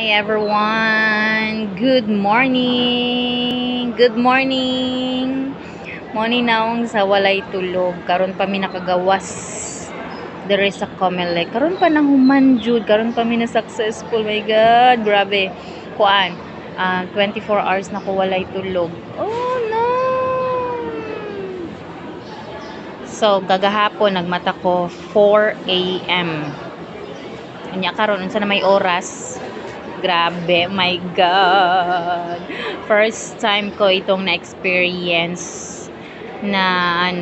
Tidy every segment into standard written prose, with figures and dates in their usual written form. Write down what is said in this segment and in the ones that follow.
Hi everyone. Good morning. Good morning. Morning naong sa walay tulog. Karon pa mi nakagawas dere sa Comelec. Karon pa na humanjud. Karon pa mi na successful. My God, grabe. Kuan. 24 hours na ko walay tulog. Oh no. So gagahapon nagmata ko 4 a.m. Anya karon unsa na may oras? Grabe, my God. First time ko itong na-experience na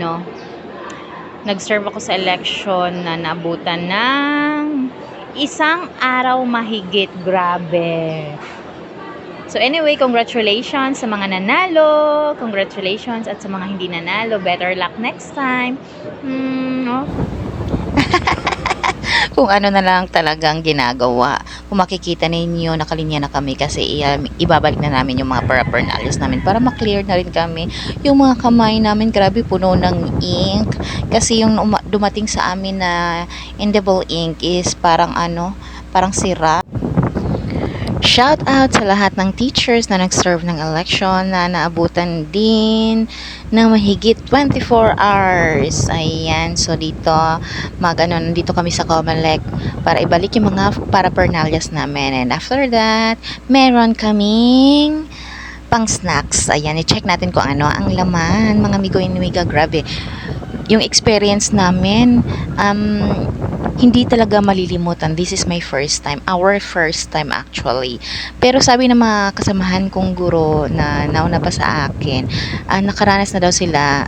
nag-serve ako sa election na naabutan ng isang araw mahigit. Grabe. So anyway, congratulations sa mga nanalo. Congratulations at sa mga hindi nanalo. Better luck next time. Kung ano na lang talagang ginagawa. Kung makikita ninyo, nakalinya na kami kasi ibabalik na namin yung mga paraphernalia namin para maklear na rin kami. Yung mga kamay namin, grabe, puno ng ink. Kasi yung dumating sa amin na indelible ink is parang parang sira. Shout out sa lahat ng teachers na nag-serve ng election na naabutan din ng mahigit 24 hours. Ayan, so dito nandito kami sa Comelec para ibalik yung mga paraphernalias namin. And after that, meron kaming pang snacks. Ayan, i-check natin kung ano ang laman. Mga amigo and amiga, grabe. Yung experience namin, hindi talaga malilimutan. This is my first time. Our first time actually. Pero sabi ng mga kasamahan kong guro na nauna pa sa akin, nakaranas na daw sila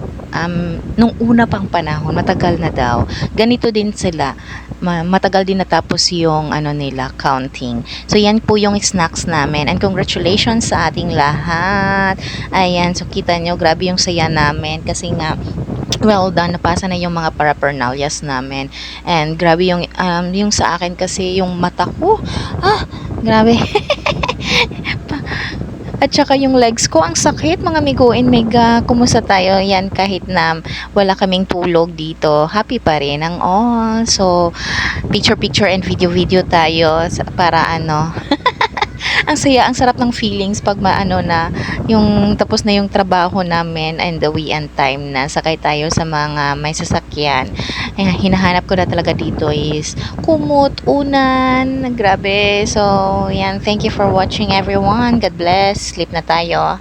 nung una pang panahon, matagal na daw. Ganito din sila. Matagal din natapos yung nila, counting. So yan po yung snacks namin. And congratulations sa ating lahat. Ayan, so kita nyo, grabe yung saya namin kasi nga well done, napasa na yung mga paraphernalias namin. And grabe yung sa akin kasi yung mata ko, grabe. At saka yung legs ko, ang sakit mga miguin, mega. Kumusta tayo? Yan, kahit na wala kaming tulog dito, happy pa rin ang all. So, picture and video tayo para ang saya, ang sarap ng feelings pag na yung tapos na yung trabaho namin and the weekend time na sakay tayo sa mga may sasakyan. Hinahanap ko na talaga dito is kumot, unan, grabe. So yan, thank you for watching everyone. God bless. Sleep na tayo.